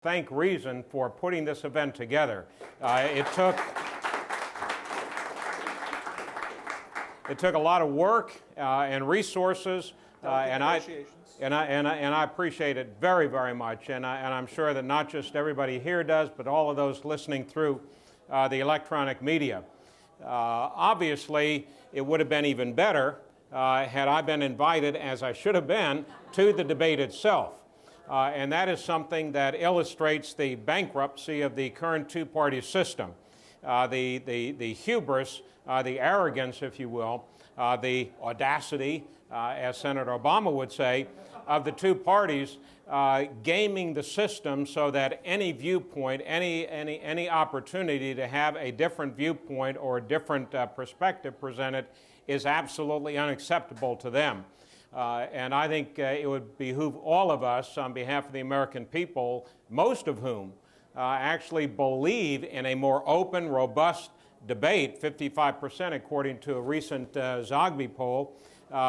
Thank Reason for putting this event together. It took a lot of work and resources, and I appreciate it very, very much. And I'm sure that not just everybody here does, but all of those listening through the electronic media. Obviously, it would have been even better had I been invited, as I should have been, to the debate itself. And that is something that illustrates the bankruptcy of the current two-party system, the hubris, the arrogance, if you will, the audacity, as Senator Obama would say, of the two parties gaming the system so that any viewpoint, any opportunity to have a different viewpoint or a different perspective presented is absolutely unacceptable to them. And I think it would behoove all of us on behalf of the American people, most of whom actually believe in a more open, robust debate. 55%, according to a recent Zogby poll,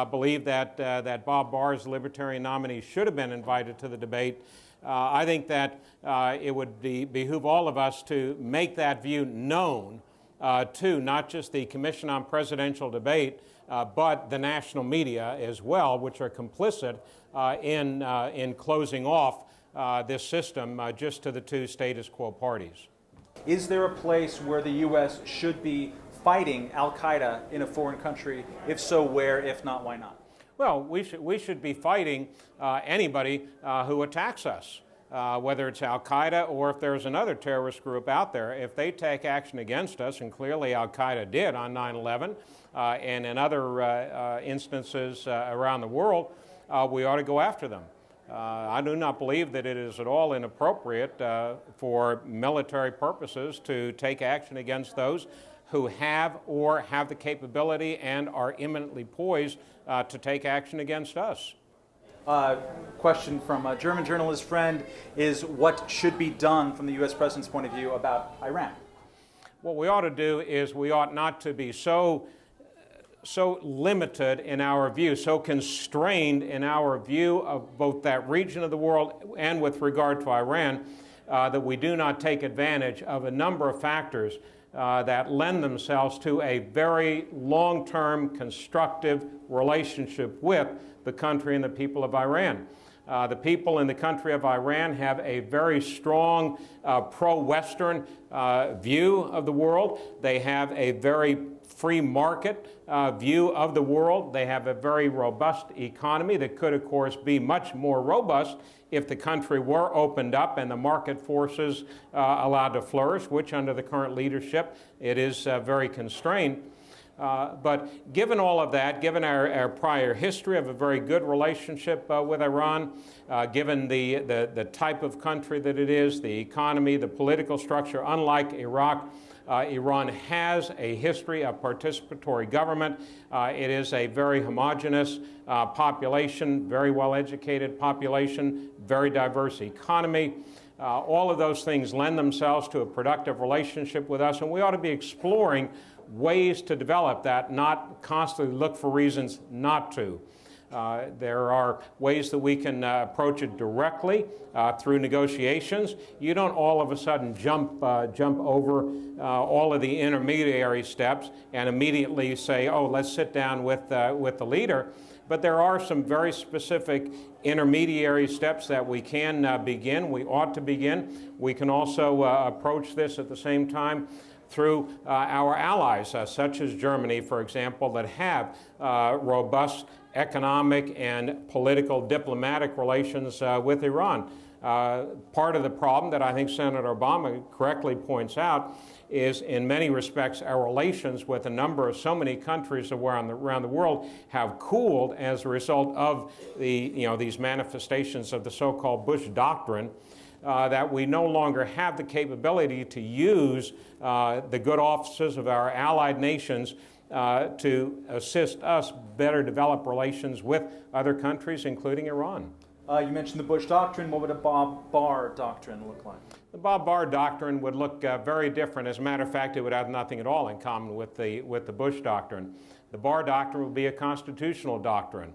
believe that Bob Barr's Libertarian nominee should have been invited to the debate. I think that it would behoove all of us to make that view known to not just the Commission on Presidential Debate, but the national media as well, which are complicit in closing off this system just to the two status quo parties. Is there a place where the U.S. should be fighting al-Qaeda in a foreign country? If so, where? If not, why not? Well, we should be fighting anybody who attacks us. Whether it's al-Qaeda or if there's another terrorist group out there, if they take action against us, and clearly al-Qaeda did on 9/11 and in other instances around the world, we ought to go after them. I do not believe that it is at all inappropriate for military purposes to take action against those who have the capability and are imminently poised to take action against us. Question from a German journalist friend is, what should be done from the U.S. President's point of view about Iran? What we ought to do is we ought not to be so limited in our view, so constrained in our view of both that region of the world and with regard to Iran, that we do not take advantage of a number of factors that lend themselves to a very long-term constructive relationship with the country and the people of Iran. The people in the country of Iran have a very strong pro-Western view of the world. They have a very free market view of the world. They have a very robust economy that could, of course, be much more robust if the country were opened up and the market forces allowed to flourish, which under the current leadership, it is very constrained. But given all of that, given our prior history of a very good relationship with Iran, given the type of country that it is, the economy, the political structure, unlike Iraq, Iran has a history of participatory government. It is a very homogeneous population, very well-educated population, very diverse economy. All of those things lend themselves to a productive relationship with us, and we ought to be exploring ways to develop that, not constantly look for reasons not to. There are ways that we can approach it directly through negotiations. You don't all of a sudden jump over all of the intermediary steps and immediately say, oh, let's sit down with the leader. But there are some very specific intermediary steps that we can begin, we ought to begin. We can also approach this at the same time through our allies, such as Germany, for example, that have robust economic and political diplomatic relations with Iran. Part of the problem that I think Senator Obama correctly points out is, in many respects, our relations with so many countries around the world have cooled as a result of these manifestations of the so-called Bush Doctrine. That we no longer have the capability to use the good offices of our allied nations to assist us better develop relations with other countries, including Iran. You mentioned the Bush Doctrine. What would a Bob Barr Doctrine look like? The Bob Barr Doctrine would look very different. As a matter of fact, it would have nothing at all in common with the Bush Doctrine. The Barr Doctrine would be a constitutional doctrine.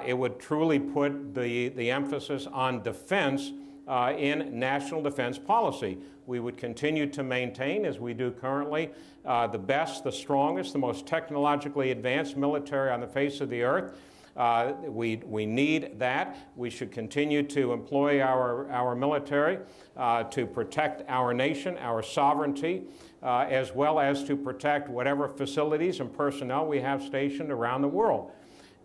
It would truly put the emphasis on defense in national defense policy. We would continue to maintain, as we do currently, the best, the strongest, the most technologically advanced military on the face of the earth. We need that. We should continue to employ our military to protect our nation, our sovereignty, as well as to protect whatever facilities and personnel we have stationed around the world.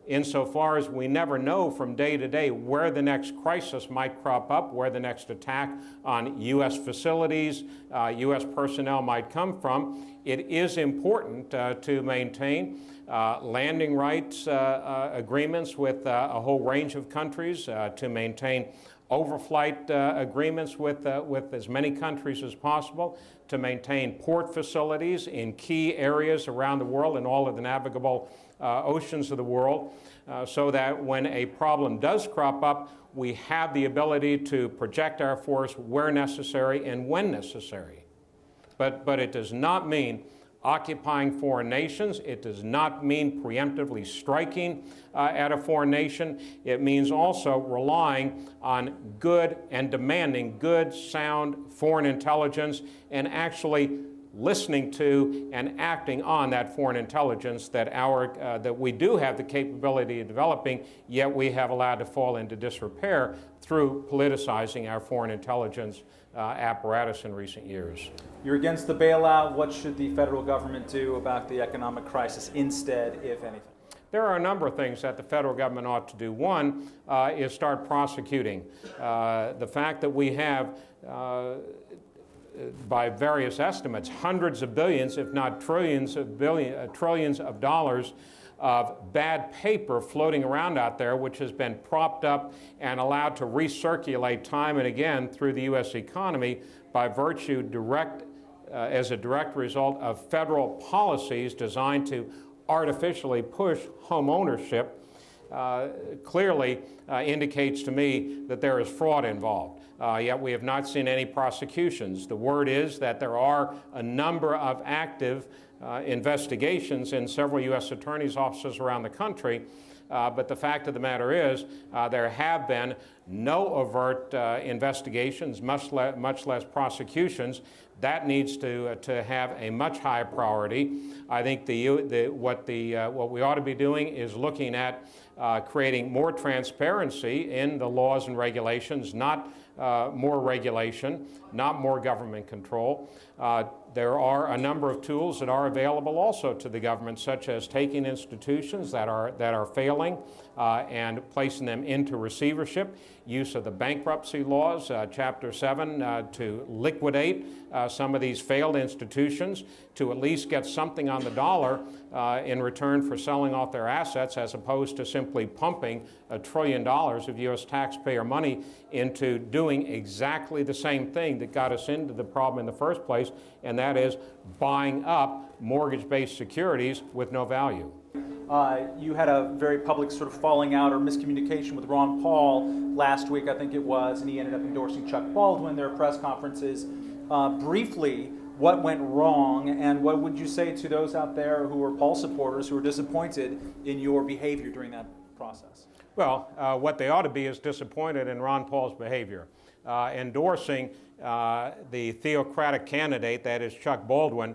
Insofar as we never know from day to day where the next crisis might crop up, where the next attack on U.S. facilities, U.S. personnel might come from, it is important to maintain landing rights agreements with a whole range of countries, to maintain overflight agreements with as many countries as possible, to maintain port facilities in key areas around the world and all of the navigable oceans of the world, so that when a problem does crop up, we have the ability to project our force where necessary and when necessary. But it does not mean occupying foreign nations. It does not mean preemptively striking at a foreign nation. It means also relying on good and demanding good, sound foreign intelligence and actually listening to and acting on that foreign intelligence that we do have the capability of developing, yet we have allowed to fall into disrepair through politicizing our foreign intelligence apparatus in recent years. You're against the bailout. What should the federal government do about the economic crisis instead, if anything? There are a number of things that the federal government ought to do. One is start prosecuting. The fact that we have by various estimates, hundreds of billions, if not trillions of dollars of bad paper floating around out there, which has been propped up and allowed to recirculate time and again through the U.S. economy by virtue as a direct result of federal policies designed to artificially push home ownership, clearly indicates to me that there is fraud involved. Yet we have not seen any prosecutions. The word is that there are a number of active investigations in several U.S. attorneys' offices around the country, but the fact of the matter is there have been no overt investigations, much less prosecutions. That needs to have a much higher priority. I think what we ought to be doing is looking at creating more transparency in the laws and regulations, not more regulation, not more government control. There are a number of tools that are available also to the government, such as taking institutions that are failing and placing them into receivership, use of the bankruptcy laws, Chapter 7, to liquidate some of these failed institutions, to at least get something on the dollar in return for selling off their assets, as opposed to simply pumping $1 trillion of U.S. taxpayer money into doing exactly the same thing that got us into the problem in the first place, and that is buying up mortgage-based securities with no value. You had a very public sort of falling out or miscommunication with Ron Paul last week, I think it was, and he ended up endorsing Chuck Baldwin. There are press conferences. Briefly, what went wrong, and what would you say to those out there who are Paul supporters who are disappointed in your behavior during that process? Well, what they ought to be is disappointed in Ron Paul's behavior. Endorsing the theocratic candidate, that is Chuck Baldwin,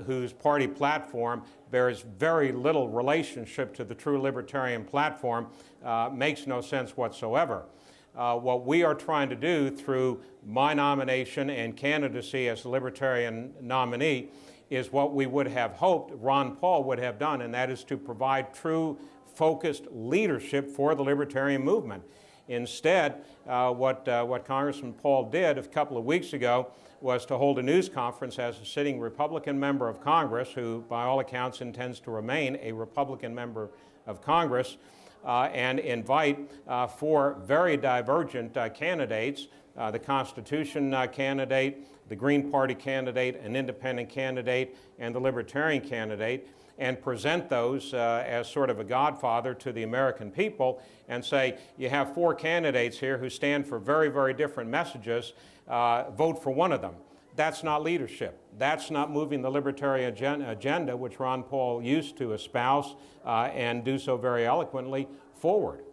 whose party platform bears very little relationship to the true libertarian platform, makes no sense whatsoever. What we are trying to do through my nomination and candidacy as the Libertarian nominee is what we would have hoped Ron Paul would have done, and that is to provide true, focused leadership for the Libertarian movement. Instead, what Congressman Paul did a couple of weeks ago was to hold a news conference as a sitting Republican member of Congress, who by all accounts intends to remain a Republican member of Congress, and invite four very divergent candidates, the Constitution candidate, the Green Party candidate, an independent candidate, and the Libertarian candidate, and present those as sort of a godfather to the American people and say, you have four candidates here who stand for very, very different messages, vote for one of them. That's not leadership. That's not moving the libertarian agenda, which Ron Paul used to espouse and do so very eloquently, forward.